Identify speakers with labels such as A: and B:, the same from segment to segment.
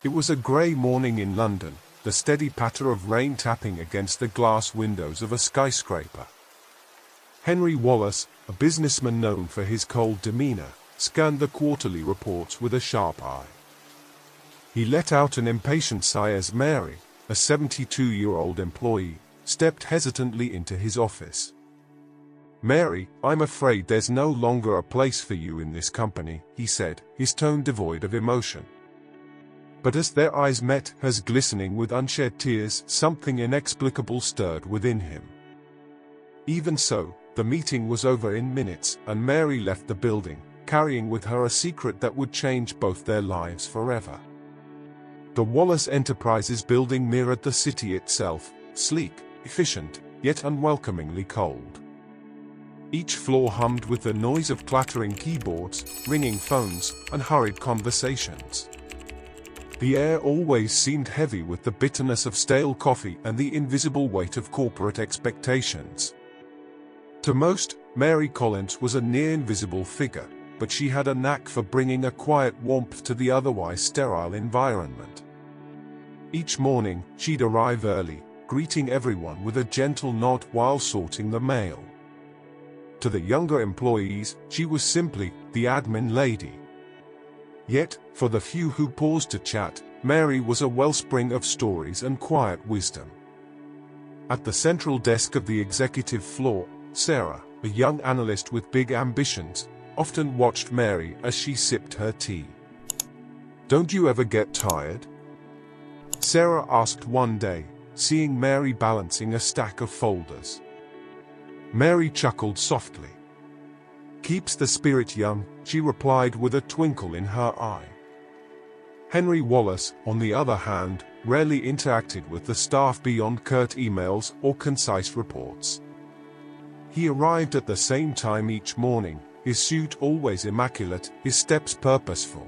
A: It was a grey morning in London, the steady patter of rain tapping against the glass windows of a skyscraper. Henry Wallace, a businessman known for his cold demeanor, scanned the quarterly reports with a sharp eye. He let out an impatient sigh as Mary, a 72-year-old employee, stepped hesitantly into his office. "Mary, I'm afraid there's no longer a place for you in this company," he said, his tone devoid of emotion. But as their eyes met, hers glistening with unshed tears, something inexplicable stirred within him. Even so, the meeting was over in minutes, and Mary left the building, carrying with her a secret that would change both their lives forever. The Wallace Enterprises building mirrored the city itself, sleek, efficient, yet unwelcomingly cold. Each floor hummed with the noise of clattering keyboards, ringing phones, and hurried conversations. The air always seemed heavy with the bitterness of stale coffee and the invisible weight of corporate expectations. To most, Mary Collins was a near-invisible figure, but she had a knack for bringing a quiet warmth to the otherwise sterile environment. Each morning, she'd arrive early, greeting everyone with a gentle nod while sorting the mail. To the younger employees, she was simply the admin lady. Yet, for the few who paused to chat, Mary was a wellspring of stories and quiet wisdom. At the central desk of the executive floor, Sarah, a young analyst with big ambitions, often watched Mary as she sipped her tea. "Don't you ever get tired?" Sarah asked one day, seeing Mary balancing a stack of folders. Mary chuckled softly. "Keeps the spirit young," she replied with a twinkle in her eye. Henry Wallace, on the other hand, rarely interacted with the staff beyond curt emails or concise reports. He arrived at the same time each morning, his suit always immaculate, his steps purposeful.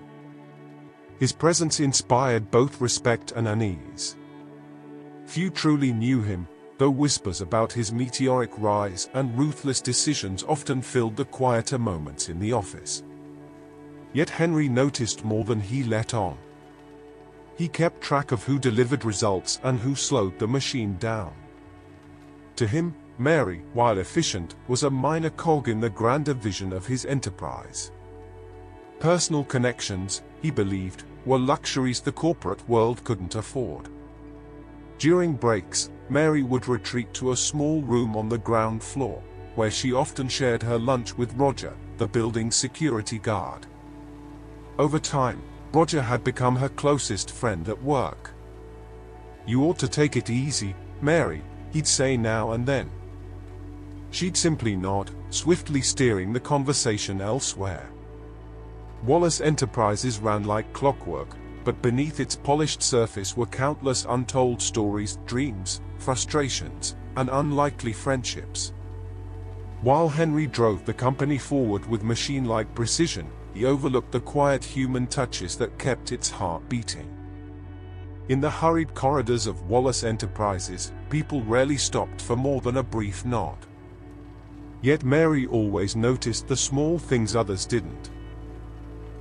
A: His presence inspired both respect and unease. Few truly knew him, though whispers about his meteoric rise and ruthless decisions often filled the quieter moments in the office. Yet Henry noticed more than he let on. He kept track of who delivered results and who slowed the machine down. To him, Mary, while efficient, was a minor cog in the grander vision of his enterprise. Personal connections, he believed, were luxuries the corporate world couldn't afford. During breaks, Mary would retreat to a small room on the ground floor, where she often shared her lunch with Roger, the building's security guard. Over time, Roger had become her closest friend at work. "You ought to take it easy, Mary," he'd say now and then. She'd simply nod, swiftly steering the conversation elsewhere. Wallace Enterprises ran like clockwork, but beneath its polished surface were countless untold stories, dreams, frustrations, and unlikely friendships. While Henry drove the company forward with machine-like precision, he overlooked the quiet human touches that kept its heart beating. In the hurried corridors of Wallace Enterprises, people rarely stopped for more than a brief nod. Yet Mary always noticed the small things others didn't.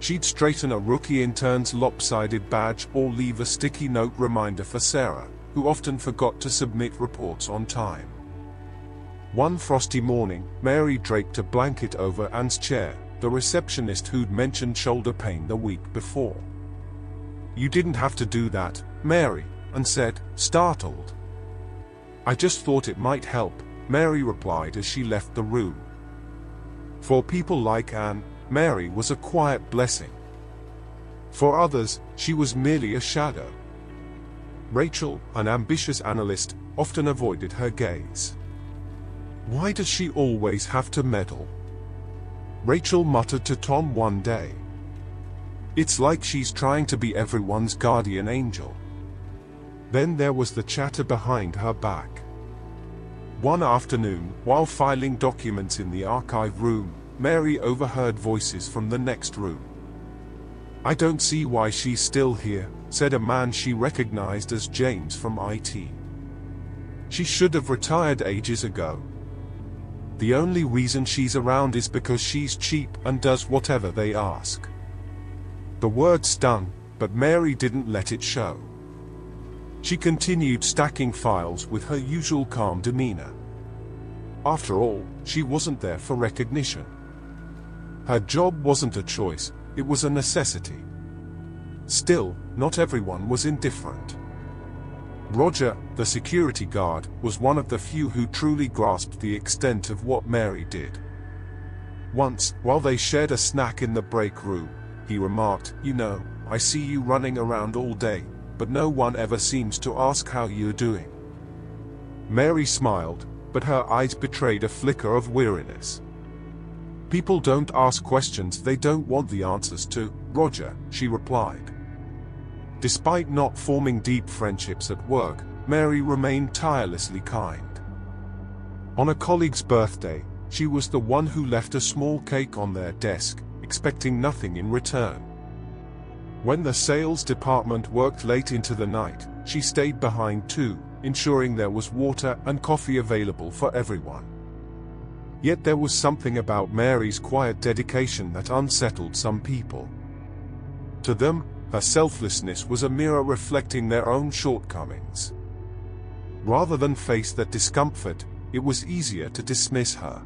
A: She'd straighten a rookie intern's lopsided badge or leave a sticky note reminder for Sarah, who often forgot to submit reports on time. One frosty morning, Mary draped a blanket over Anne's chair, the receptionist who'd mentioned shoulder pain the week before. "You didn't have to do that, Mary," Anne said, startled. "I just thought it might help," Mary replied as she left the room. For people like Anne, Mary was a quiet blessing. For others, she was merely a shadow. Rachel, an ambitious analyst, often avoided her gaze. "Why does she always have to meddle?" Rachel muttered to Tom one day. "It's like she's trying to be everyone's guardian angel." Then there was the chatter behind her back. One afternoon, while filing documents in the archive room, Mary overheard voices from the next room. "I don't see why she's still here," said a man she recognized as James from IT. "She should have retired ages ago. The only reason she's around is because she's cheap and does whatever they ask." The word stung, But Mary didn't let it show. She continued stacking files with her usual calm demeanor. After all, she wasn't there for recognition. Her job wasn't a choice, it was a necessity. Still, not everyone was indifferent. Roger, the security guard, was one of the few who truly grasped the extent of what Mary did. Once, while they shared a snack in the break room, he remarked, "You know, I see you running around all day, but no one ever seems to ask how you're doing." Mary smiled, but her eyes betrayed a flicker of weariness. "People don't ask questions they don't want the answers to, Roger," she replied. Despite not forming deep friendships at work, Mary remained tirelessly kind. On a colleague's birthday, she was the one who left a small cake on their desk, expecting nothing in return. When the sales department worked late into the night, she stayed behind too, ensuring there was water and coffee available for everyone. Yet there was something about Mary's quiet dedication that unsettled some people. To them, her selflessness was a mirror reflecting their own shortcomings. Rather than face that discomfort, it was easier to dismiss her.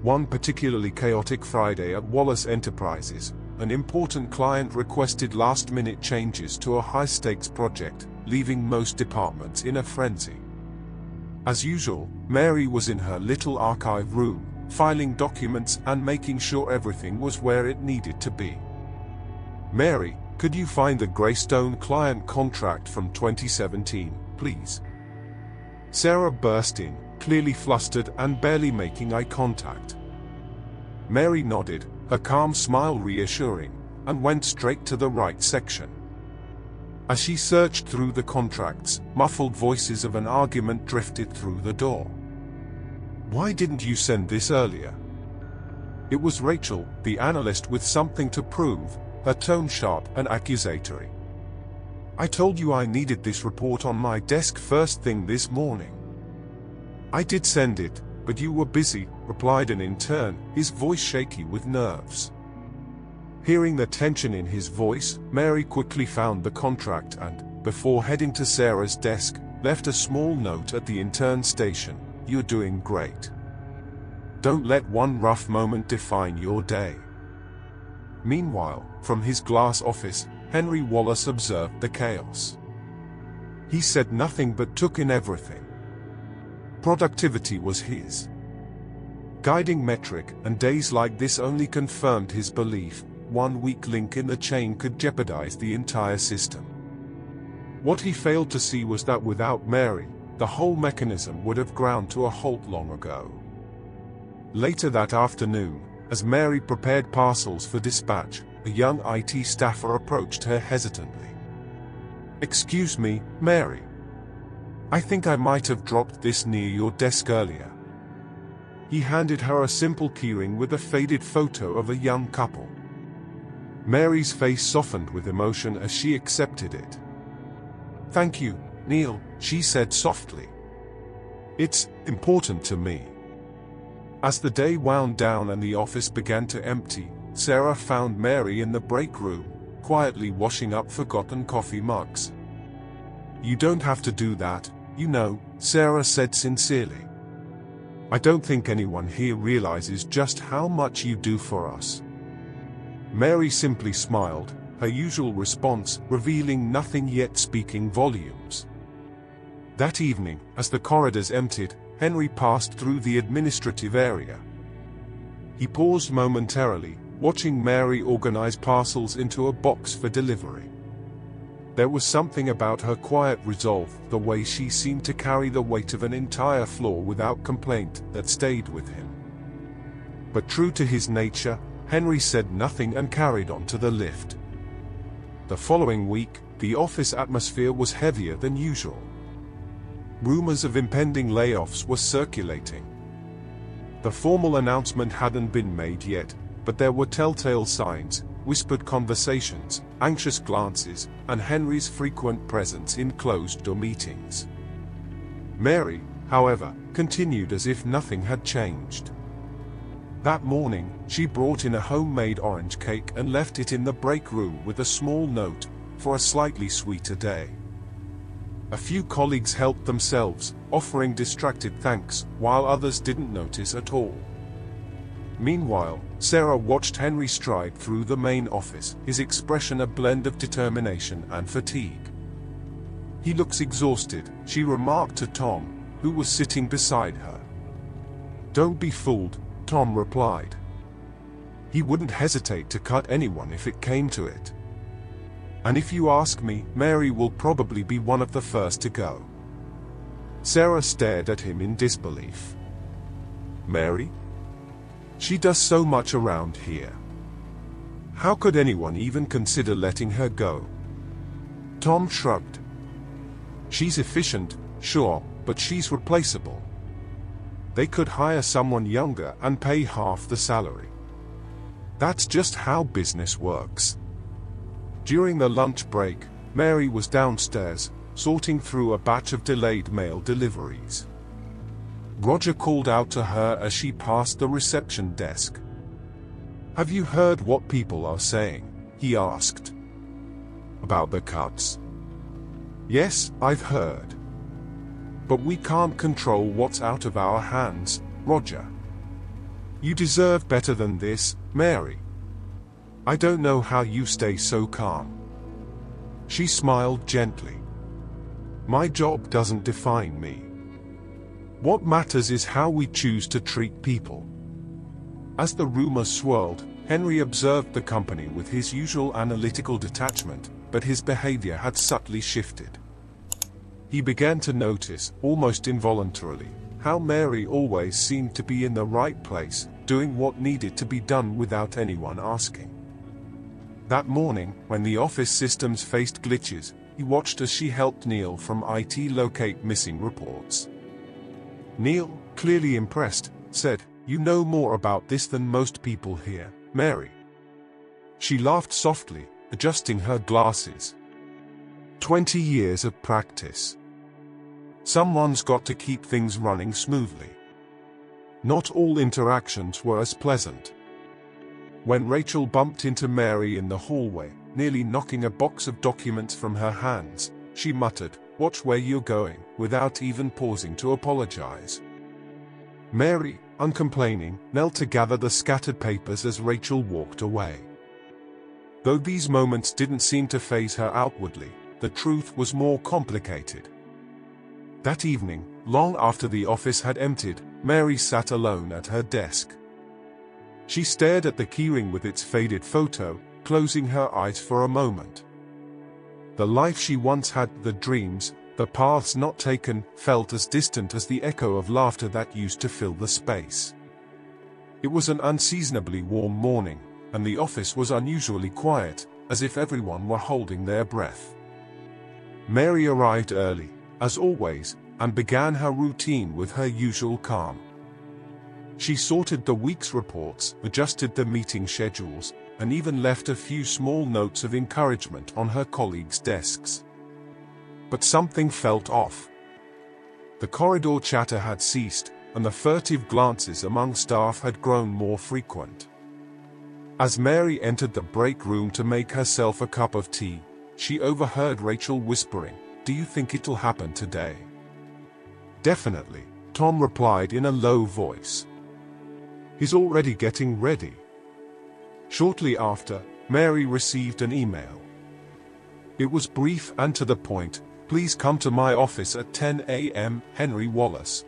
A: One particularly chaotic Friday at Wallace Enterprises, an important client requested last-minute changes to a high-stakes project, leaving most departments in a frenzy. As usual, Mary was in her little archive room, filing documents and making sure everything was where it needed to be. "Mary, could you find the Greystone client contract from 2017, please?" Sarah burst in, clearly flustered and barely making eye contact. Mary nodded, her calm smile reassuring, and went straight to the right section. As she searched through the contracts, muffled voices of an argument drifted through the door. "Why didn't you send this earlier?" It was Rachel, the analyst, with something to prove, her tone sharp and accusatory. "I told you I needed this report on my desk first thing this morning." "I did send it, but you were busy," replied an intern, his voice shaky with nerves. Hearing the tension in his voice, Mary quickly found the contract and, before heading to Sarah's desk, left a small note at the intern station: "You're doing great. Don't let one rough moment define your day." Meanwhile, from his glass office, Henry Wallace observed the chaos. He said nothing but took in everything. Productivity was his guiding metric, and days like this only confirmed his belief: one weak link in the chain could jeopardize the entire system. What he failed to see was that without Mary, the whole mechanism would have ground to a halt long ago. Later that afternoon, as Mary prepared parcels for dispatch, a young IT staffer approached her hesitantly. "Excuse me, Mary. I think I might have dropped this near your desk earlier." He handed her a simple keyring with a faded photo of a young couple. Mary's face softened with emotion as she accepted it. "Thank you, Neil," she said softly. "It's important to me." As the day wound down and the office began to empty, Sarah found Mary in the break room, quietly washing up forgotten coffee mugs. "You don't have to do that, you know," Sarah said sincerely. "I don't think anyone here realizes just how much you do for us." Mary simply smiled, her usual response revealing nothing yet speaking volumes. That evening, as the corridors emptied, Henry passed through the administrative area. He paused momentarily, watching Mary organize parcels into a box for delivery. There was something about her quiet resolve, the way she seemed to carry the weight of an entire floor without complaint, that stayed with him. But true to his nature, Henry said nothing and carried on to the lift. The following week, the office atmosphere was heavier than usual. Rumors of impending layoffs were circulating. The formal announcement hadn't been made yet, but there were telltale signs: whispered conversations, anxious glances, and Henry's frequent presence in closed-door meetings. Mary, however, continued as if nothing had changed. That morning, she brought in a homemade orange cake and left it in the break room with a small note, for a slightly sweeter day. A few colleagues helped themselves, offering distracted thanks, while others didn't notice at all. Meanwhile, Sarah watched Henry stride through the main office, his expression a blend of determination and fatigue. "He looks exhausted," she remarked to Tom, who was sitting beside her. "Don't be fooled," Tom replied. "He wouldn't hesitate to cut anyone if it came to it. And if you ask me, Mary will probably be one of the first to go." Sarah stared at him in disbelief. "Mary? She does so much around here. How could anyone even consider letting her go?" Tom shrugged. "She's efficient, sure, but she's replaceable. They could hire someone younger and pay half the salary. That's just how business works." During the lunch break, Mary was downstairs, sorting through a batch of delayed mail deliveries. Roger called out to her as she passed the reception desk. "Have you heard what people are saying?" he asked. "About the cuts?" "Yes, I've heard. But we can't control what's out of our hands, Roger. You deserve better than this, Mary. I don't know how you stay so calm." She smiled gently. "My job doesn't define me. What matters is how we choose to treat people." As the rumors swirled, Henry observed the company with his usual analytical detachment, but his behavior had subtly shifted. He began to notice, almost involuntarily, how Mary always seemed to be in the right place, doing what needed to be done without anyone asking. That morning, when the office systems faced glitches, he watched as she helped Neil from IT locate missing reports. Neil, clearly impressed, said, "You know more about this than most people here, Mary." She laughed softly, adjusting her glasses. 20 years of practice. Someone's got to keep things running smoothly. Not all interactions were as pleasant. When Rachel bumped into Mary in the hallway, nearly knocking a box of documents from her hands, she muttered, "Watch where you're going," without even pausing to apologize. Mary, uncomplaining, knelt to gather the scattered papers as Rachel walked away. Though these moments didn't seem to faze her outwardly, the truth was more complicated. That evening, long after the office had emptied, Mary sat alone at her desk. She stared at the keyring with its faded photo, closing her eyes for a moment. The life she once had, the dreams, the paths not taken, felt as distant as the echo of laughter that used to fill the space. It was an unseasonably warm morning, and the office was unusually quiet, as if everyone were holding their breath. Mary arrived early, as always, and began her routine with her usual calm. She sorted the week's reports, adjusted the meeting schedules, and even left a few small notes of encouragement on her colleagues' desks. But something felt off. The corridor chatter had ceased, and the furtive glances among staff had grown more frequent. As Mary entered the break room to make herself a cup of tea, she overheard Rachel whispering, "Do you think it'll happen today?" "Definitely," Tom replied in a low voice. "He's already getting ready." Shortly after, Mary received an email. It was brief and to the point, "Please come to my office at 10 a.m., Henry Wallace."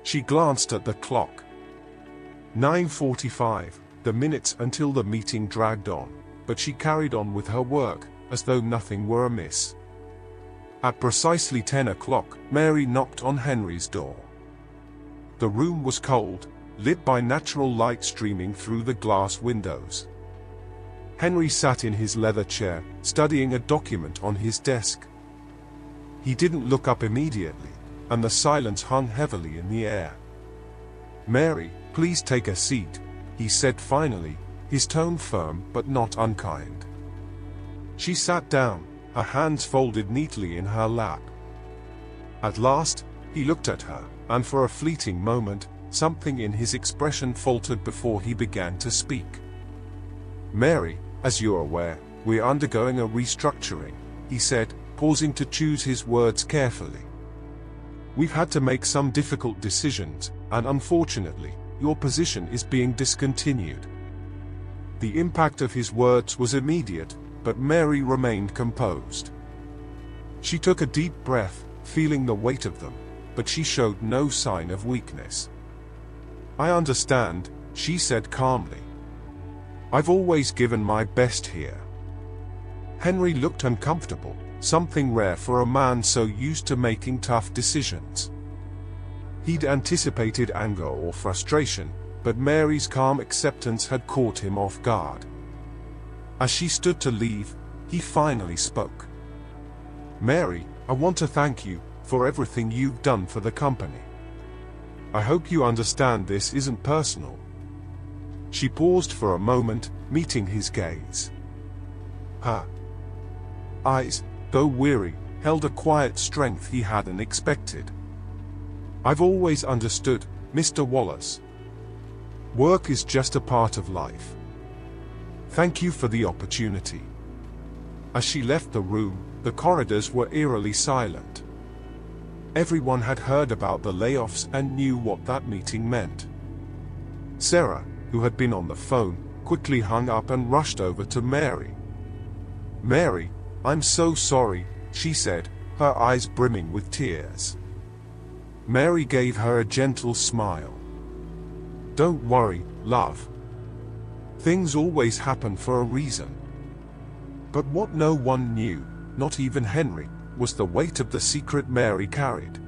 A: She glanced at the clock. 9:45, the minutes until the meeting dragged on, but she carried on with her work, as though nothing were amiss. At precisely 10 o'clock, Mary knocked on Henry's door. The room was cold, lit by natural light streaming through the glass windows. Henry sat in his leather chair, studying a document on his desk. He didn't look up immediately, and the silence hung heavily in the air. "Mary, please take a seat," he said finally, his tone firm but not unkind. She sat down, her hands folded neatly in her lap. At last, he looked at her, and for a fleeting moment, something in his expression faltered before he began to speak. "Mary, as you're aware, we're undergoing a restructuring," he said, pausing to choose his words carefully. "We've had to make some difficult decisions, and unfortunately, your position is being discontinued." The impact of his words was immediate, but Mary remained composed. She took a deep breath, feeling the weight of them, but she showed no sign of weakness. "I understand," she said calmly. "I've always given my best here." Henry looked uncomfortable, something rare for a man so used to making tough decisions. He'd anticipated anger or frustration, but Mary's calm acceptance had caught him off guard. As she stood to leave, he finally spoke. "Mary, I want to thank you for everything you've done for the company. I hope you understand this isn't personal." She paused for a moment, meeting his gaze. Her eyes, though weary, held a quiet strength he hadn't expected. "I've always understood, Mr. Wallace. Work is just a part of life. Thank you for the opportunity." As she left the room, the corridors were eerily silent. Everyone had heard about the layoffs and knew what that meeting meant. Sarah, who had been on the phone, quickly hung up and rushed over to Mary. "Mary, I'm so sorry," she said, her eyes brimming with tears. Mary gave her a gentle smile. "Don't worry, love. Things always happen for a reason." But what no one knew, not even Henry, was the weight of the secret Mary carried.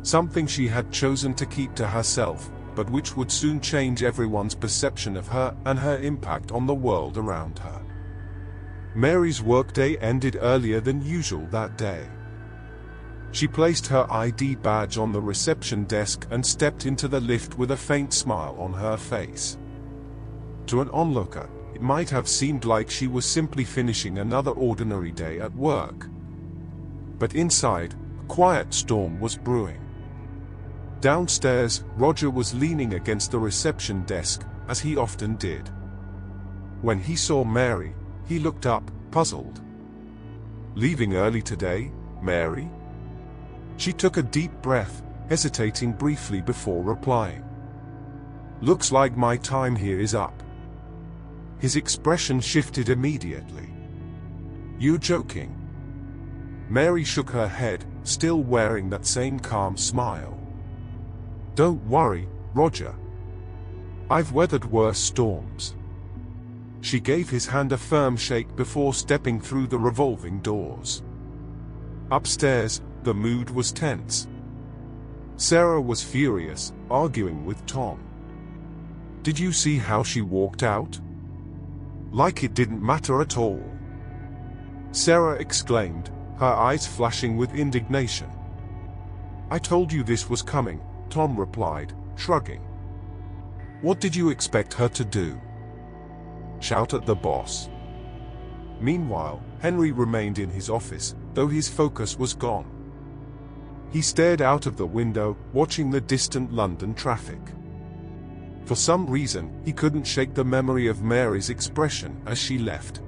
A: Something she had chosen to keep to herself, but which would soon change everyone's perception of her and her impact on the world around her. Mary's workday ended earlier than usual that day. She placed her ID badge on the reception desk and stepped into the lift with a faint smile on her face. To an onlooker, it might have seemed like she was simply finishing another ordinary day at work. But inside, a quiet storm was brewing. Downstairs, Roger was leaning against the reception desk, as he often did. When he saw Mary, he looked up, puzzled. "Leaving early today, Mary?" She took a deep breath, hesitating briefly before replying. "Looks like my time here is up." His expression shifted immediately. "You're joking?" Mary shook her head, still wearing that same calm smile. "Don't worry, Roger. I've weathered worse storms." She gave his hand a firm shake before stepping through the revolving doors. Upstairs, the mood was tense. Sarah was furious, arguing with Tom. "Did you see how she walked out? Like it didn't matter at all," Sarah exclaimed, her eyes flashing with indignation. "I told you this was coming," Tom replied, shrugging. "What did you expect her to do? Shout at the boss?" Meanwhile, Henry remained in his office, though his focus was gone. He stared out of the window, watching the distant London traffic. For some reason, he couldn't shake the memory of Mary's expression as she left.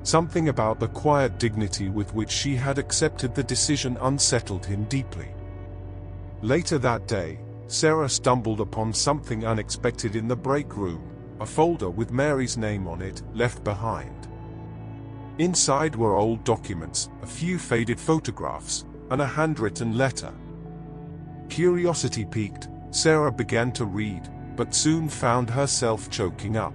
A: Something about the quiet dignity with which she had accepted the decision unsettled him deeply. Later that day, Sarah stumbled upon something unexpected in the break room, a folder with Mary's name on it, left behind. Inside were old documents, a few faded photographs, and a handwritten letter. Curiosity piqued, Sarah began to read, but soon found herself choking up.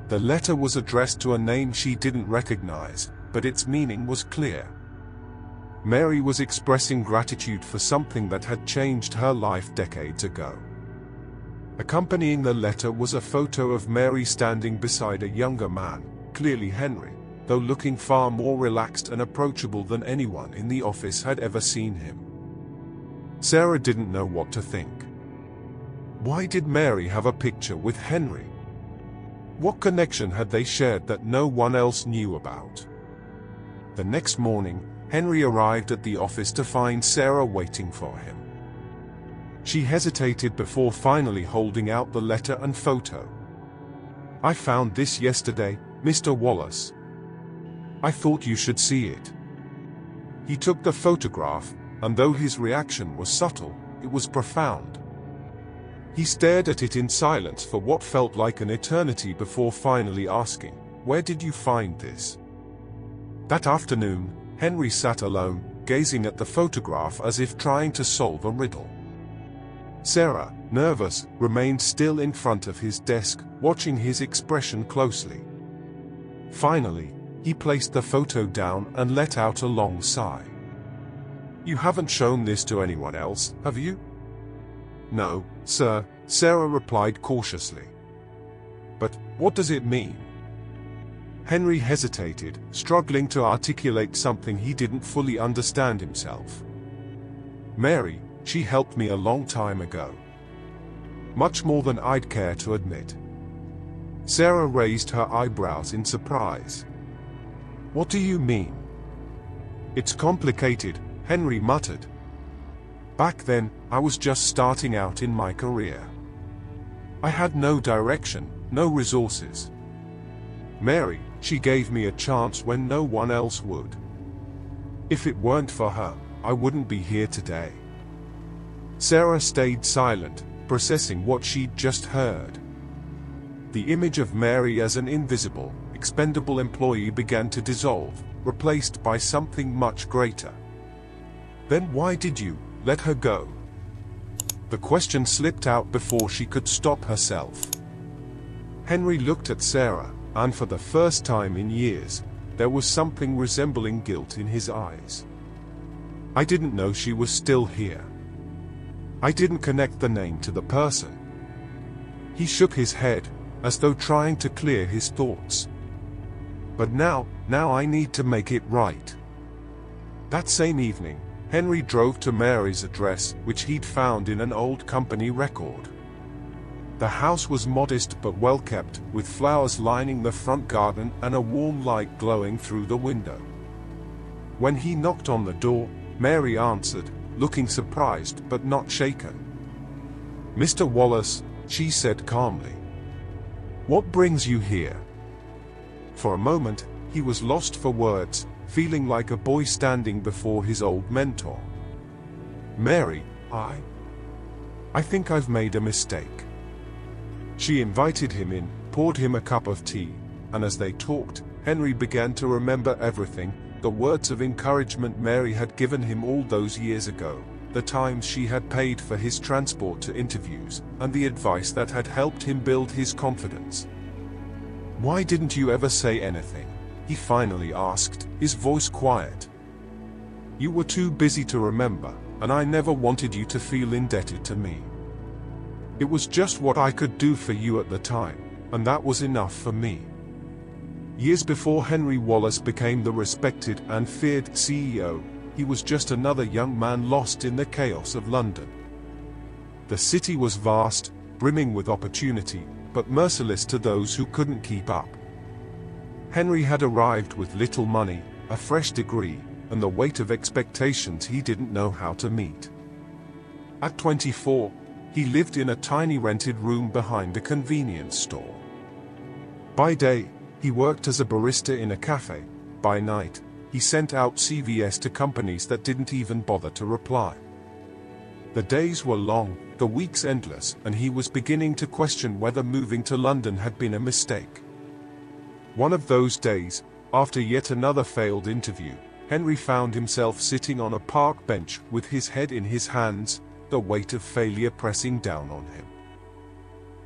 A: The letter was addressed to a name she didn't recognize, but its meaning was clear. Mary was expressing gratitude for something that had changed her life decades ago. Accompanying the letter was a photo of Mary standing beside a younger man, clearly Henry, though looking far more relaxed and approachable than anyone in the office had ever seen him. Sarah didn't know what to think. Why did Mary have a picture with Henry? What connection had they shared that no one else knew about? The next morning, Henry arrived at the office to find Sarah waiting for him. She hesitated before finally holding out the letter and photo. "I found this yesterday, Mr. Wallace. I thought you should see it." He took the photograph, and though his reaction was subtle, it was profound. He stared at it in silence for what felt like an eternity before finally asking, "Where did you find this?" That afternoon, Henry sat alone, gazing at the photograph as if trying to solve a riddle. Sarah, nervous, remained still in front of his desk, watching his expression closely. Finally, he placed the photo down and let out a long sigh. "You haven't shown this to anyone else, have you?" "No, sir," Sarah replied cautiously. "But what does it mean?" Henry hesitated, struggling to articulate something he didn't fully understand himself. "Mary, she helped me a long time ago. Much more than I'd care to admit." Sarah raised her eyebrows in surprise. "What do you mean?" "It's complicated," Henry muttered. "Back then, I was just starting out in my career. I had no direction, no resources. Mary, she gave me a chance when no one else would. If it weren't for her, I wouldn't be here today." Sarah stayed silent, processing what she'd just heard. The image of Mary as an invisible, expendable employee began to dissolve, replaced by something much greater. "Then why did you let her go?" The question slipped out before she could stop herself. Henry looked at Sarah, and for the first time in years, there was something resembling guilt in his eyes. "I didn't know she was still here. I didn't connect the name to the person." He shook his head, as though trying to clear his thoughts. "But now I need to make it right." That same evening, Henry drove to Mary's address, which he'd found in an old company record. The house was modest but well kept, with flowers lining the front garden and a warm light glowing through the window. When he knocked on the door, Mary answered, looking surprised but not shaken. "Mr. Wallace," she said calmly. "What brings you here?" For a moment, he was lost for words, feeling like a boy standing before his old mentor. "Mary, I think I've made a mistake." She invited him in, poured him a cup of tea, and as they talked, Henry began to remember everything, the words of encouragement Mary had given him all those years ago, the times she had paid for his transport to interviews, and the advice that had helped him build his confidence. "Why didn't you ever say anything?" he finally asked, his voice quiet. "You were too busy to remember, and I never wanted you to feel indebted to me. It was just what I could do for you at the time, and that was enough for me." Years before Henry Wallace became the respected and feared CEO, he was just another young man lost in the chaos of London. The city was vast, brimming with opportunity, but merciless to those who couldn't keep up. Henry had arrived with little money, a fresh degree, and the weight of expectations he didn't know how to meet. At 24, he lived in a tiny rented room behind a convenience store. By day, he worked as a barista in a cafe. By night, he sent out CVs to companies that didn't even bother to reply. The days were long, the weeks endless, and he was beginning to question whether moving to London had been a mistake. One of those days, after yet another failed interview, Henry found himself sitting on a park bench with his head in his hands, the weight of failure pressing down on him.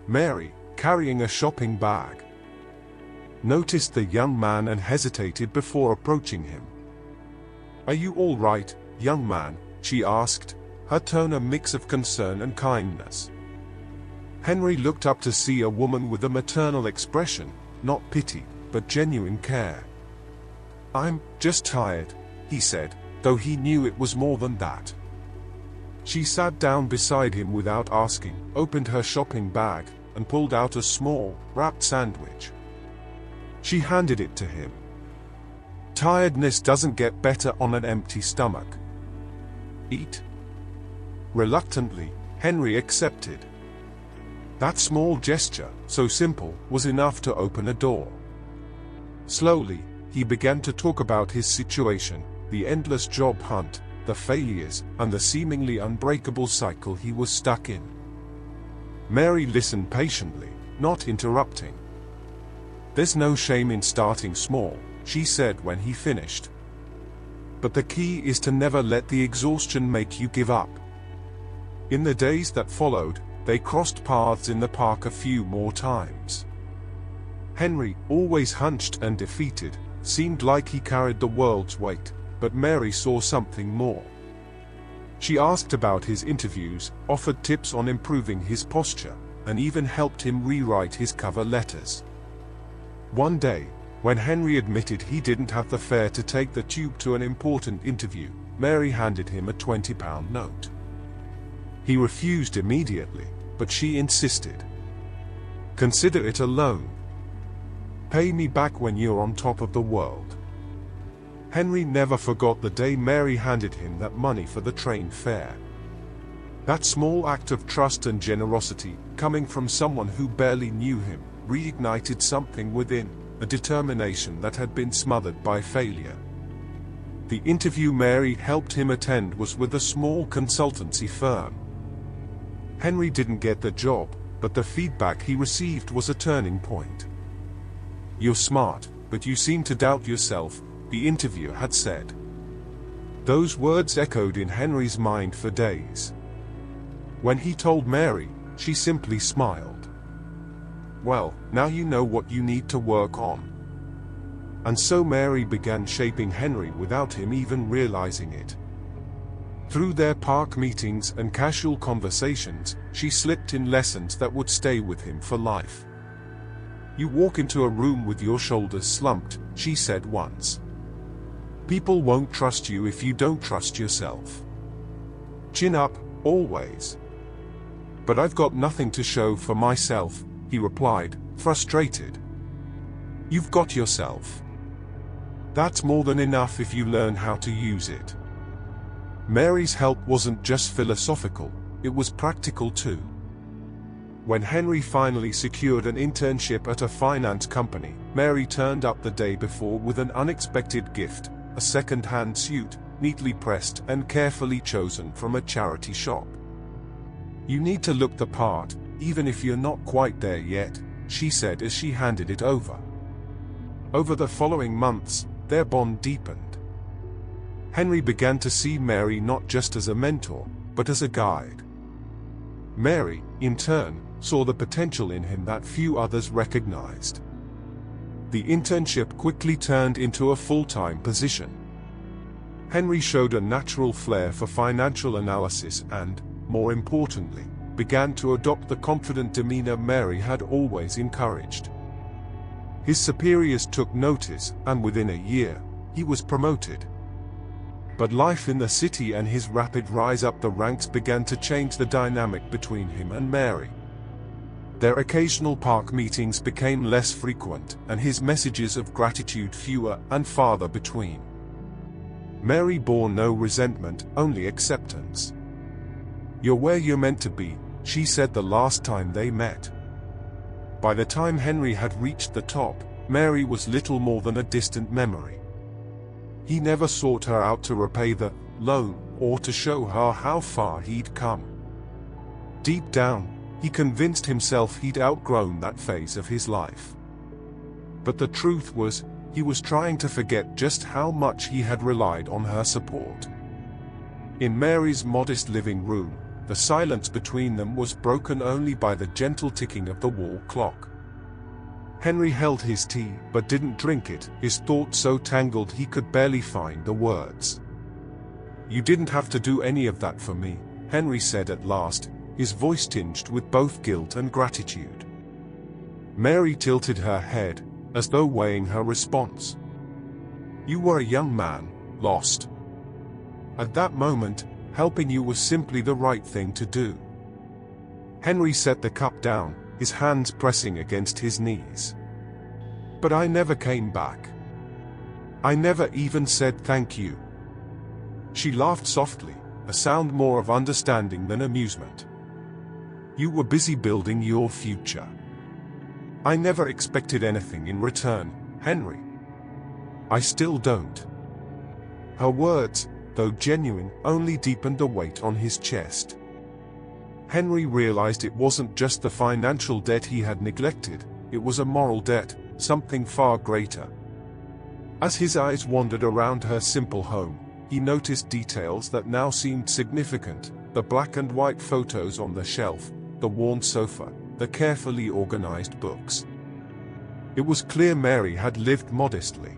A: Mary, carrying a shopping bag, noticed the young man and hesitated before approaching him. "Are you all right, young man?" she asked, her tone a mix of concern and kindness. Henry looked up to see a woman with a maternal expression, not pity, but genuine care. "I'm just tired," he said, though he knew it was more than that. She sat down beside him without asking, opened her shopping bag, and pulled out a small, wrapped sandwich. She handed it to him. "Tiredness doesn't get better on an empty stomach. Eat." Reluctantly, Henry accepted. That small gesture, so simple, was enough to open a door. Slowly, he began to talk about his situation, the endless job hunt, the failures, and the seemingly unbreakable cycle he was stuck in. Mary listened patiently, not interrupting. "There's no shame in starting small," she said when he finished. "But the key is to never let the exhaustion make you give up." In the days that followed, they crossed paths in the park a few more times. Henry, always hunched and defeated, seemed like he carried the world's weight, but Mary saw something more. She asked about his interviews, offered tips on improving his posture, and even helped him rewrite his cover letters. One day, when Henry admitted he didn't have the fare to take the tube to an important interview, Mary handed him a £20 note. He refused immediately, but she insisted. "Consider it a loan. Pay me back when you're on top of the world." Henry never forgot the day Mary handed him that money for the train fare. That small act of trust and generosity, coming from someone who barely knew him, reignited something within, a determination that had been smothered by failure. The interview Mary helped him attend was with a small consultancy firm. Henry didn't get the job, but the feedback he received was a turning point. "You're smart, but you seem to doubt yourself," the interviewer had said. Those words echoed in Henry's mind for days. When he told Mary, she simply smiled. "Well, now you know what you need to work on." And so Mary began shaping Henry without him even realizing it. Through their park meetings and casual conversations, she slipped in lessons that would stay with him for life. "You walk into a room with your shoulders slumped," she said once. "People won't trust you if you don't trust yourself. Chin up, always." "But I've got nothing to show for myself," he replied, frustrated. "You've got yourself. That's more than enough if you learn how to use it." Mary's help wasn't just philosophical, it was practical too. When Henry finally secured an internship at a finance company, Mary turned up the day before with an unexpected gift, a second-hand suit, neatly pressed and carefully chosen from a charity shop. "You need to look the part, even if you're not quite there yet," she said as she handed it over. Over the following months, their bond deepened. Henry began to see Mary not just as a mentor, but as a guide. Mary, in turn, saw the potential in him that few others recognized. The internship quickly turned into a full-time position. Henry showed a natural flair for financial analysis and, more importantly, began to adopt the confident demeanor Mary had always encouraged. His superiors took notice, and within a year, he was promoted. But life in the city and his rapid rise up the ranks began to change the dynamic between him and Mary. Their occasional park meetings became less frequent, and his messages of gratitude fewer and farther between. Mary bore no resentment, only acceptance. "You're where you're meant to be," she said the last time they met. By the time Henry had reached the top, Mary was little more than a distant memory. He never sought her out to repay the loan, or to show her how far he'd come. Deep down, he convinced himself he'd outgrown that phase of his life. But the truth was, he was trying to forget just how much he had relied on her support. In Mary's modest living room, the silence between them was broken only by the gentle ticking of the wall clock. Henry held his tea, but didn't drink it, his thoughts so tangled he could barely find the words. "You didn't have to do any of that for me," Henry said at last, his voice tinged with both guilt and gratitude. Mary tilted her head, as though weighing her response. "You were a young man, lost. At that moment, helping you was simply the right thing to do." Henry set the cup down, his hands pressing against his knees. "But I never came back. I never even said thank you." She laughed softly, a sound more of understanding than amusement. You were busy building your future. I never expected anything in return, Henry. I still don't." Her words, though genuine, only deepened the weight on his chest. Henry realized it wasn't just the financial debt he had neglected, it was a moral debt, something far greater. As his eyes wandered around her simple home, he noticed details that now seemed significant: the black and white photos on the shelf, the worn sofa, the carefully organized books. It was clear Mary had lived modestly.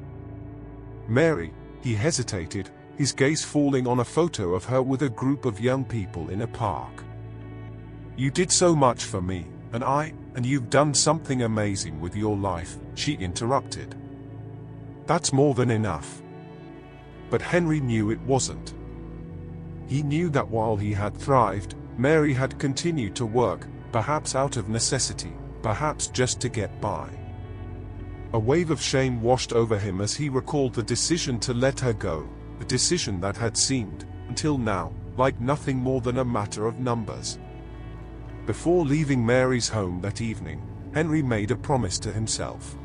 A: Mary, he hesitated, his gaze falling on a photo of her with a group of young people in a park. "You did so much for me, and you've done something amazing with your life," she interrupted. "That's more than enough." But Henry knew it wasn't. He knew that while he had thrived, Mary had continued to work, perhaps out of necessity, perhaps just to get by. A wave of shame washed over him as he recalled the decision to let her go, a decision that had seemed, until now, like nothing more than a matter of numbers. Before leaving Mary's home that evening, Henry made a promise to himself.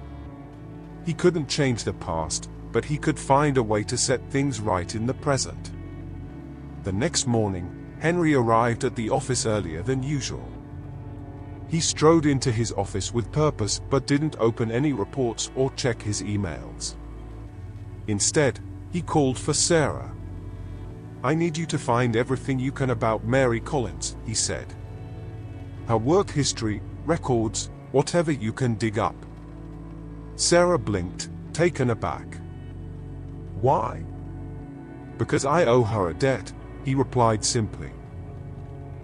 A: He couldn't change the past, but he could find a way to set things right in the present. The next morning, Henry arrived at the office earlier than usual. He strode into his office with purpose but didn't open any reports or check his emails. Instead, he called for Sarah. "I need you to find everything you can about Mary Collins," he said. "Her work history, records, whatever you can dig up." Sarah blinked, taken aback. "Why?" "Because I owe her a debt," he replied simply.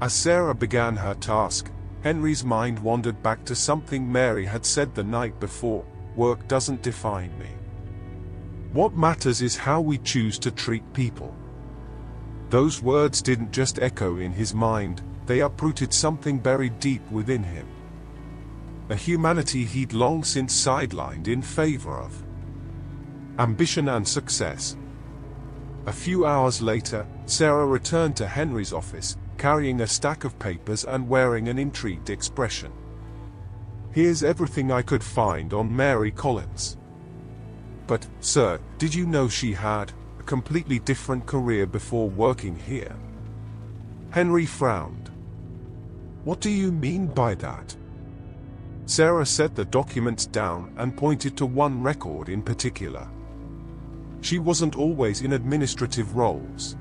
A: As Sarah began her task, Henry's mind wandered back to something Mary had said the night before: "Work doesn't define me. What matters is how we choose to treat people." Those words didn't just echo in his mind, they uprooted something buried deep within him. A humanity he'd long since sidelined in favor of ambition and success. A few hours later, Sarah returned to Henry's office, carrying a stack of papers and wearing an intrigued expression. "Here's everything I could find on Mary Collins." "But, sir, did you know she had a completely different career before working here?" Henry frowned. "What do you mean by that?" Sarah set the documents down and pointed to one record in particular. She wasn't always in administrative roles.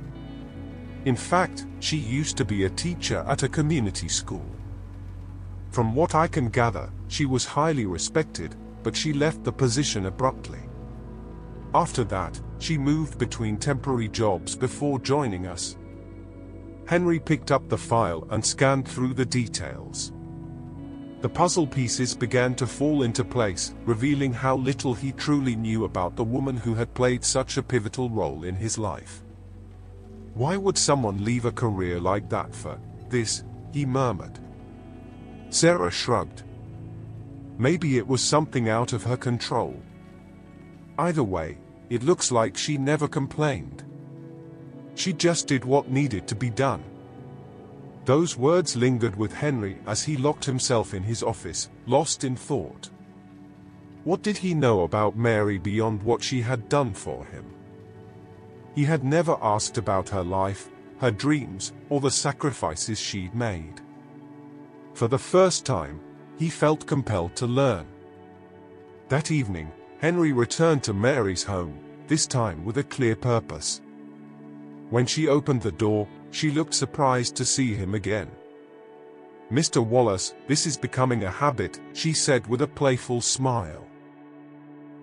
A: In fact, she used to be a teacher at a community school. From what I can gather, she was highly respected, but she left the position abruptly. After that, she moved between temporary jobs before joining us. Henry picked up the file and scanned through the details. The puzzle pieces began to fall into place, revealing how little he truly knew about the woman who had played such a pivotal role in his life. "Why would someone leave a career like that for this?" he murmured. Sarah shrugged. Maybe it was something out of her control. Either way, it looks like she never complained. She just did what needed to be done. Those words lingered with Henry as he locked himself in his office, lost in thought. What did he know about Mary beyond what she had done for him? He had never asked about her life, her dreams, or the sacrifices she'd made. For the first time, he felt compelled to learn. That evening, Henry returned to Mary's home, this time with a clear purpose. When she opened the door, she looked surprised to see him again. "Mr. Wallace, this is becoming a habit," she said with a playful smile.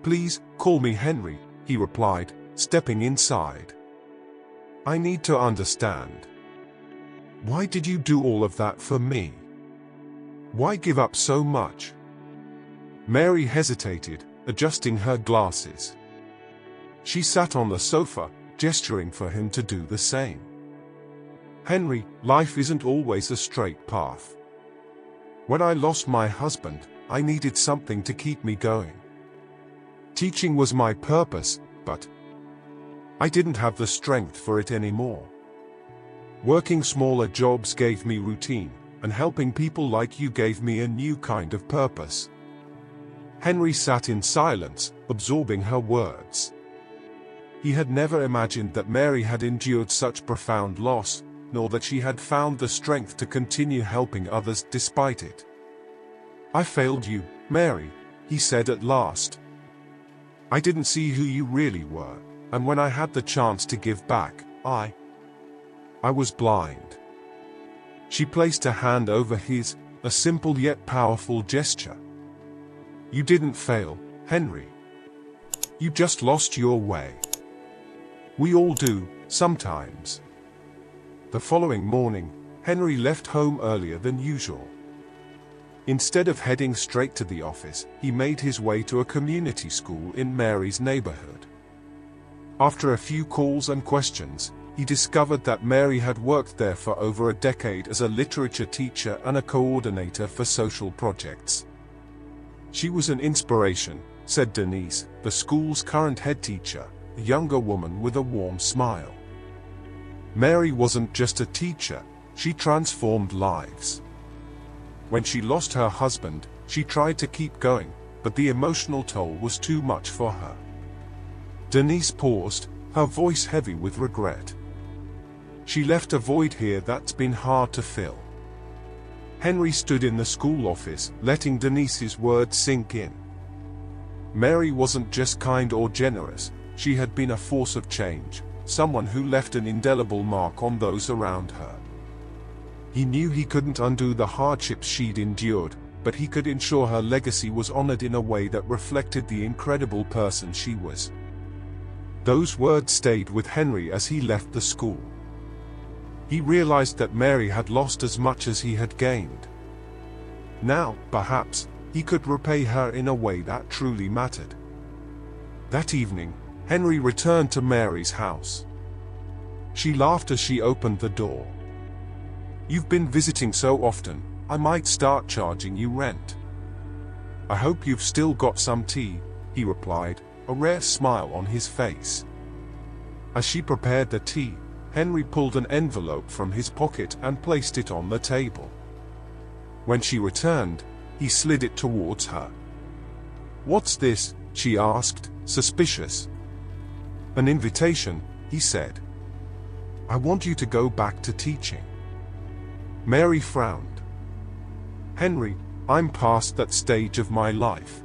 A: "Please, call me Henry," he replied, stepping inside. "I need to understand. Why did you do all of that for me? Why give up so much?" Mary hesitated, adjusting her glasses. She sat on the sofa, gesturing for him to do the same. "Henry, life isn't always a straight path. When I lost my husband, I needed something to keep me going. Teaching was my purpose, but I didn't have the strength for it anymore. Working smaller jobs gave me routine, and helping people like you gave me a new kind of purpose." Henry sat in silence, absorbing her words. He had never imagined that Mary had endured such profound loss, nor that she had found the strength to continue helping others despite it. "I failed you, Mary," he said at last. "I didn't see who you really were, and when I had the chance to give back, I was blind." She placed a hand over his, a simple yet powerful gesture. "You didn't fail, Henry. You just lost your way. We all do, sometimes." The following morning, Henry left home earlier than usual. Instead of heading straight to the office, he made his way to a community school in Mary's neighborhood. After a few calls and questions, he discovered that Mary had worked there for over a decade as a literature teacher and a coordinator for social projects. "She was an inspiration," said Denise, the school's current head teacher, a younger woman with a warm smile. "Mary wasn't just a teacher, she transformed lives. When she lost her husband, she tried to keep going, but the emotional toll was too much for her." Denise paused, her voice heavy with regret. "She left a void here that's been hard to fill." Henry stood in the school office, letting Denise's words sink in. Mary wasn't just kind or generous, she had been a force of change, someone who left an indelible mark on those around her. He knew he couldn't undo the hardships she'd endured, but he could ensure her legacy was honored in a way that reflected the incredible person she was. Those words stayed with Henry as he left the school. He realized that Mary had lost as much as he had gained. Now, perhaps, he could repay her in a way that truly mattered. That evening, Henry returned to Mary's house. She laughed as she opened the door. "You've been visiting so often, I might start charging you rent." "I hope you've still got some tea," he replied, a rare smile on his face. As she prepared the tea, Henry pulled an envelope from his pocket and placed it on the table. When she returned, he slid it towards her. "What's this?" she asked, suspicious. "An invitation," he said. "I want you to go back to teaching." Mary frowned. "Henry, I'm past that stage of my life.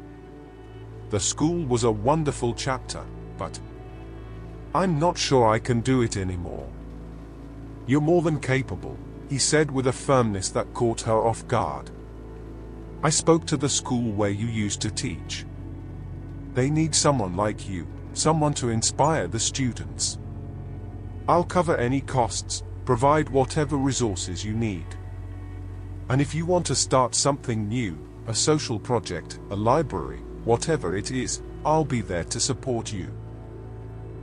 A: The school was a wonderful chapter, but I'm not sure I can do it anymore." "You're more than capable," he said with a firmness that caught her off guard. "I spoke to the school where you used to teach. They need someone like you, someone to inspire the students. I'll cover any costs, provide whatever resources you need. And if you want to start something new, a social project, a library, whatever it is, I'll be there to support you."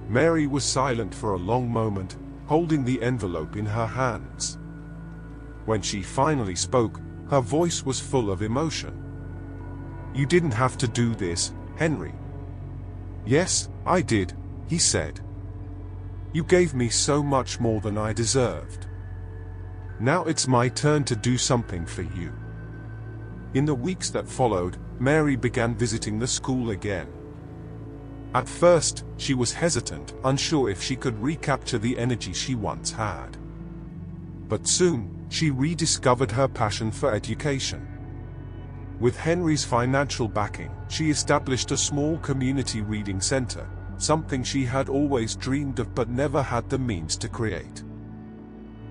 A: Mary was silent for a long moment, holding the envelope in her hands. When she finally spoke, her voice was full of emotion. "You didn't have to do this, Henry." "Yes, I did," he said. "You gave me so much more than I deserved. Now it's my turn to do something for you." In the weeks that followed, Mary began visiting the school again. At first, she was hesitant, unsure if she could recapture the energy she once had. But soon, she rediscovered her passion for education. With Henry's financial backing, she established a small community reading center, something she had always dreamed of but never had the means to create.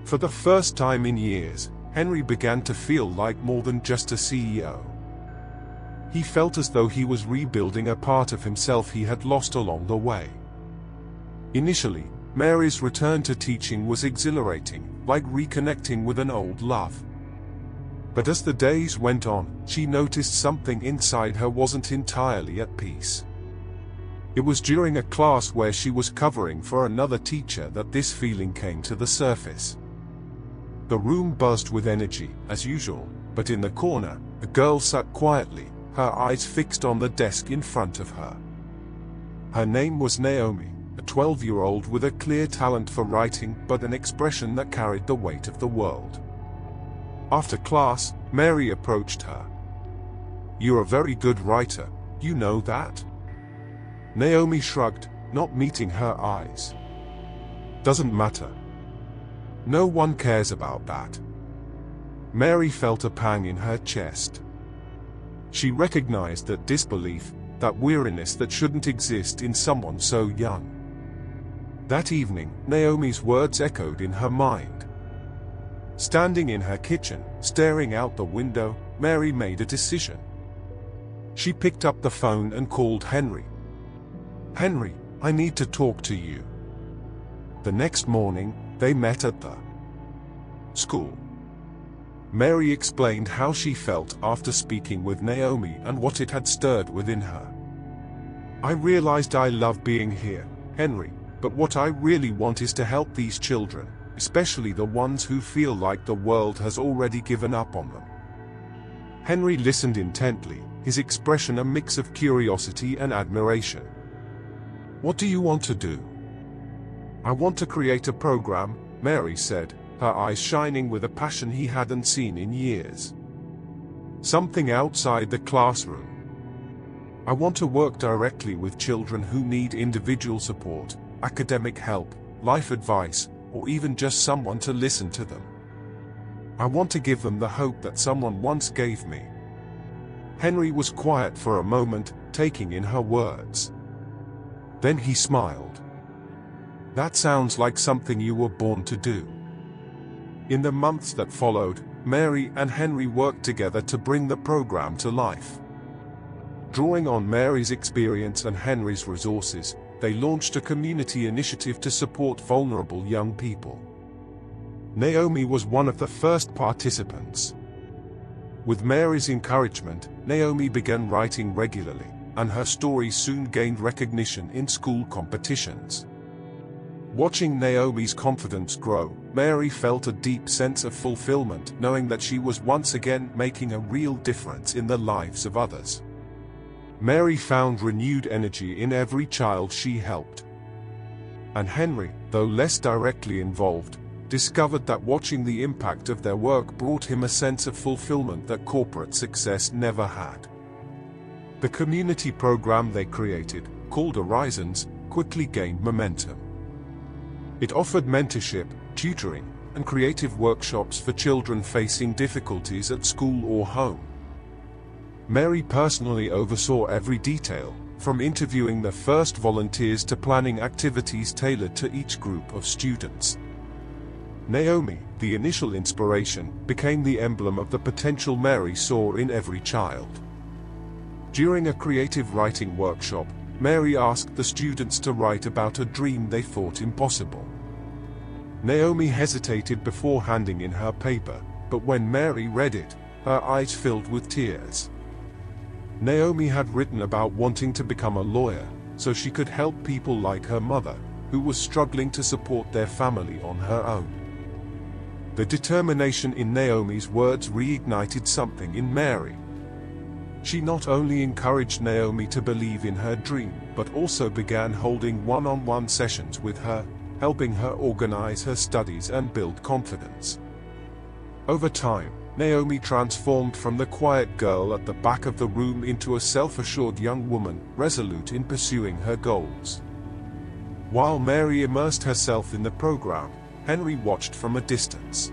A: For the first time in years, Henry began to feel like more than just a CEO. He felt as though he was rebuilding a part of himself he had lost along the way. Initially, Mary's return to teaching was exhilarating, like reconnecting with an old love. But as the days went on, she noticed something inside her wasn't entirely at peace. It was during a class where she was covering for another teacher that this feeling came to the surface. The room buzzed with energy, as usual, but in the corner, a girl sat quietly, her eyes fixed on the desk in front of her. Her name was Naomi, a 12-year-old with a clear talent for writing but an expression that carried the weight of the world. After class, Mary approached her. "You're a very good writer, you know that?" Naomi shrugged, not meeting her eyes. "Doesn't matter. No one cares about that." Mary felt a pang in her chest. She recognized that disbelief, that weariness that shouldn't exist in someone so young. That evening, Naomi's words echoed in her mind. Standing in her kitchen, staring out the window, Mary made a decision. She picked up the phone and called Henry. "Henry, I need to talk to you." The next morning, they met at the school. Mary explained how she felt after speaking with Naomi and what it had stirred within her. "I realized I love being here, Henry, but what I really want is to help these children, especially the ones who feel like the world has already given up on them." Henry listened intently, his expression a mix of curiosity and admiration. "What do you want to do?" "I want to create a program," Mary said, her eyes shining with a passion he hadn't seen in years. "Something outside the classroom. I want to work directly with children who need individual support, academic help, life advice, or even just someone to listen to them. I want to give them the hope that someone once gave me." Henry was quiet for a moment, taking in her words. Then he smiled. "That sounds like something you were born to do." In the months that followed, Mary and Henry worked together to bring the program to life. Drawing on Mary's experience and Henry's resources, they launched a community initiative to support vulnerable young people. Naomi was one of the first participants. With Mary's encouragement, Naomi began writing regularly, and her story soon gained recognition in school competitions. Watching Naomi's confidence grow, Mary felt a deep sense of fulfillment, knowing that she was once again making a real difference in the lives of others. Mary found renewed energy in every child she helped. And Henry, though less directly involved, discovered that watching the impact of their work brought him a sense of fulfillment that corporate success never had. The community program they created, called Horizons, quickly gained momentum. It offered mentorship, tutoring, and creative workshops for children facing difficulties at school or home. Mary personally oversaw every detail, from interviewing the first volunteers to planning activities tailored to each group of students. Naomi, the initial inspiration, became the emblem of the potential Mary saw in every child. During a creative writing workshop, Mary asked the students to write about a dream they thought impossible. Naomi hesitated before handing in her paper, but when Mary read it, her eyes filled with tears. Naomi had written about wanting to become a lawyer, so she could help people like her mother, who was struggling to support their family on her own. The determination in Naomi's words reignited something in Mary. She not only encouraged Naomi to believe in her dream, but also began holding one-on-one sessions with her, helping her organize her studies and build confidence. Over time, Naomi transformed from the quiet girl at the back of the room into a self-assured young woman, resolute in pursuing her goals. While Mary immersed herself in the program, Henry watched from a distance.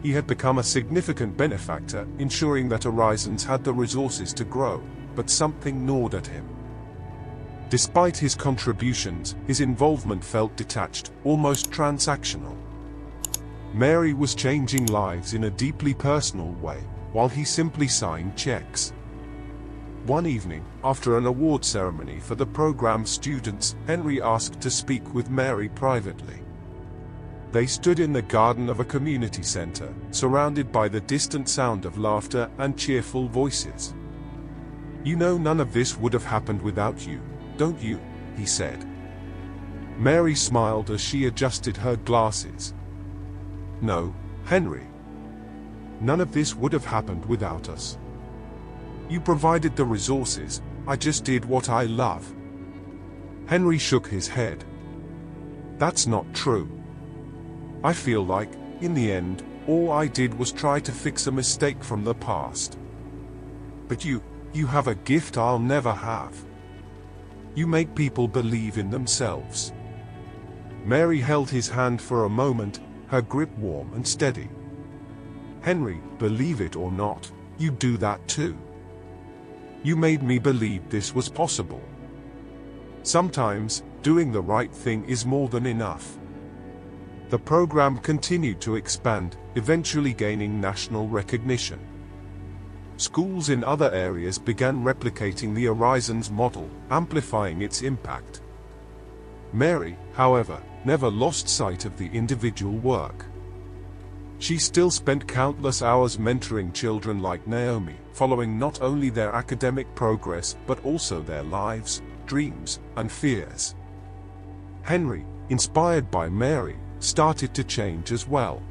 A: He had become a significant benefactor, ensuring that Horizons had the resources to grow, but something gnawed at him. Despite his contributions, his involvement felt detached, almost transactional. Mary was changing lives in a deeply personal way, while he simply signed checks. One evening, after an award ceremony for the program's students, Henry asked to speak with Mary privately. They stood in the garden of a community center, surrounded by the distant sound of laughter and cheerful voices. "You know none of this would have happened without you, don't you?" he said. Mary smiled as she adjusted her glasses. "No, Henry. None of this would have happened without us. You provided the resources, I just did what I love." Henry shook his head. "That's not true. I feel like, in the end, All I did was try to fix a mistake from the past. But you have a gift I'll never have. You make people believe in themselves." Mary held his hand for a moment, her grip warm and steady. "Henry, believe it or not, you do that too. You made me believe this was possible. Sometimes, doing the right thing is more than enough." The program continued to expand, eventually gaining national recognition. Schools in other areas began replicating the Horizons model, amplifying its impact. Mary, however, never lost sight of the individual work. She still spent countless hours mentoring children like Naomi, following not only their academic progress but also their lives, dreams, and fears. Henry, inspired by Mary, started to change as well.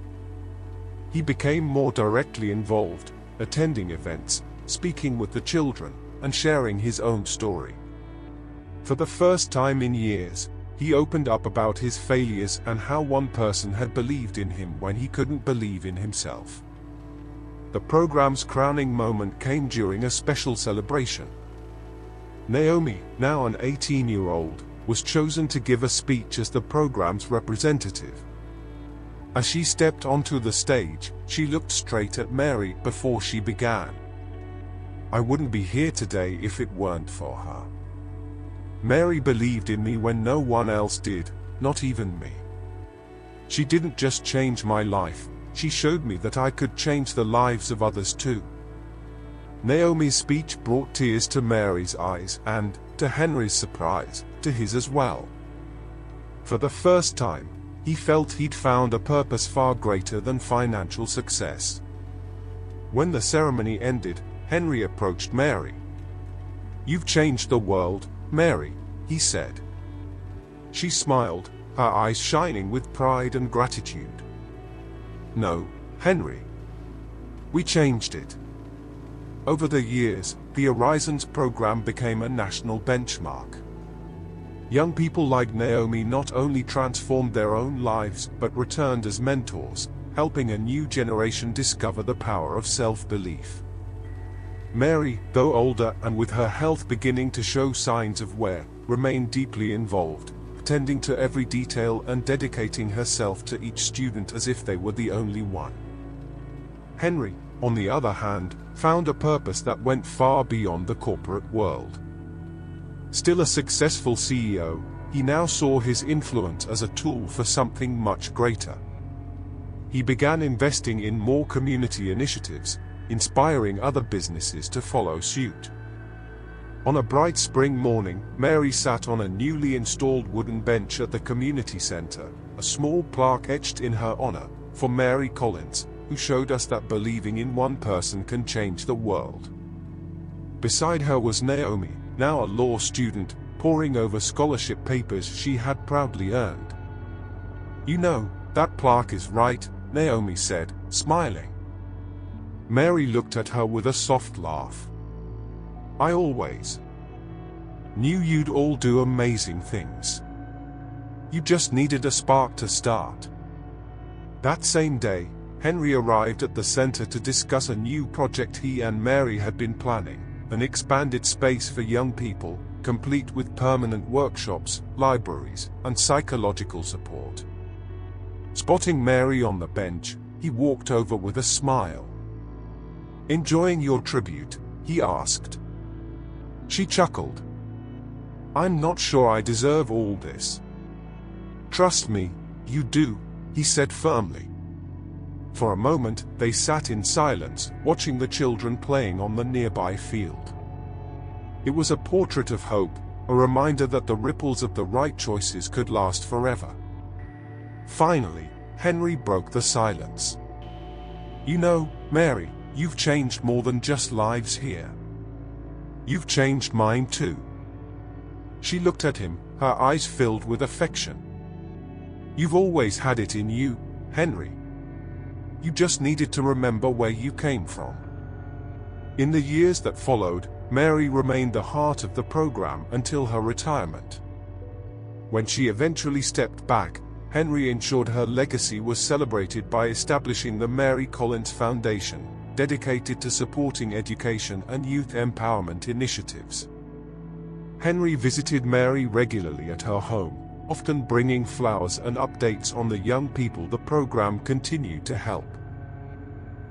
A: He became more directly involved, attending events, speaking with the children, and sharing his own story. For the first time in years, he opened up about his failures and how one person had believed in him when he couldn't believe in himself. The program's crowning moment came during a special celebration. Naomi, now an 18-year-old, was chosen to give a speech as the program's representative. As she stepped onto the stage, she looked straight at Mary before she began. "I wouldn't be here today if it weren't for her. Mary believed in me when no one else did, not even me. She didn't just change my life, she showed me that I could change the lives of others too." Naomi's speech brought tears to Mary's eyes and, to Henry's surprise, to his as well. For the first time, he felt he'd found a purpose far greater than financial success. When the ceremony ended, Henry approached Mary. "You've changed the world, Mary," he said. She smiled, her eyes shining with pride and gratitude. "No, Henry. We changed it." Over the years, the Horizons program became a national benchmark. Young people like Naomi not only transformed their own lives but returned as mentors, helping a new generation discover the power of self-belief. Mary, though older and with her health beginning to show signs of wear, remained deeply involved, attending to every detail and dedicating herself to each student as if they were the only one. Henry, on the other hand, found a purpose that went far beyond the corporate world. Still a successful CEO, he now saw his influence as a tool for something much greater. He began investing in more community initiatives, inspiring other businesses to follow suit. On a bright spring morning, Mary sat on a newly installed wooden bench at the community center, a small plaque etched in her honor, for Mary Collins, who showed us that believing in one person can change the world. Beside her was Naomi, now a law student, poring over scholarship papers she had proudly earned. "You know, that plaque is right," Naomi said, smiling. Mary looked at her with a soft laugh. "I always knew you'd all do amazing things. You just needed a spark to start." That same day, Henry arrived at the center to discuss a new project he and Mary had been planning, an expanded space for young people, complete with permanent workshops, libraries, and psychological support. Spotting Mary on the bench, he walked over with a smile. "Enjoying your tribute?" he asked. She chuckled. "I'm not sure I deserve all this." "Trust me, you do," he said firmly. For a moment, they sat in silence, watching the children playing on the nearby field. It was a portrait of hope, a reminder that the ripples of the right choices could last forever. Finally, Henry broke the silence. "You know, Mary, you've changed more than just lives here. You've changed mine too." She looked at him, her eyes filled with affection. "You've always had it in you, Henry. You just needed to remember where you came from." In the years that followed, Mary remained the heart of the program until her retirement. When she eventually stepped back, Henry ensured her legacy was celebrated by establishing the Mary Collins Foundation, dedicated to supporting education and youth empowerment initiatives. Henry visited Mary regularly at her home, often bringing flowers and updates on the young people the program continued to help.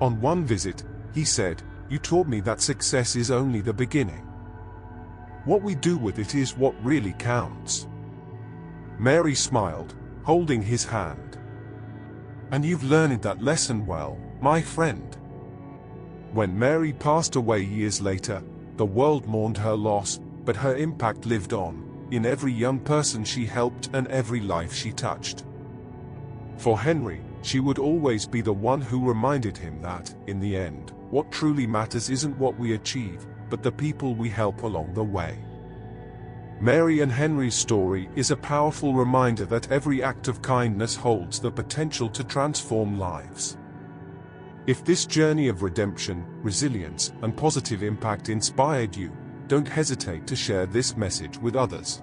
A: On one visit, he said, "You taught me that success is only the beginning. What we do with it is what really counts." Mary smiled, holding his hand. "And you've learned that lesson well, my friend." When Mary passed away years later, the world mourned her loss, but her impact lived on, in every young person she helped and every life she touched. For Henry, she would always be the one who reminded him that, in the end, what truly matters isn't what we achieve, but the people we help along the way. Mary and Henry's story is a powerful reminder that every act of kindness holds the potential to transform lives. If this journey of redemption, resilience, and positive impact inspired you, don't hesitate to share this message with others.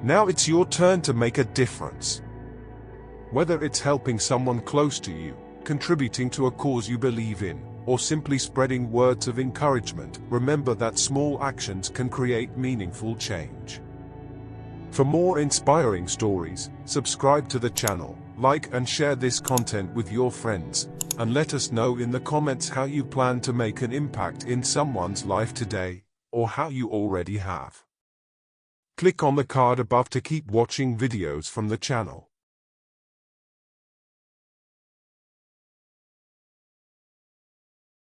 A: Now it's your turn to make a difference. Whether it's helping someone close to you, contributing to a cause you believe in, or simply spreading words of encouragement, remember that small actions can create meaningful change. For more inspiring stories, subscribe to the channel, like and share this content with your friends, and let us know in the comments how you plan to make an impact in someone's life today, or how you already have. Click on the card above to keep watching videos from the channel.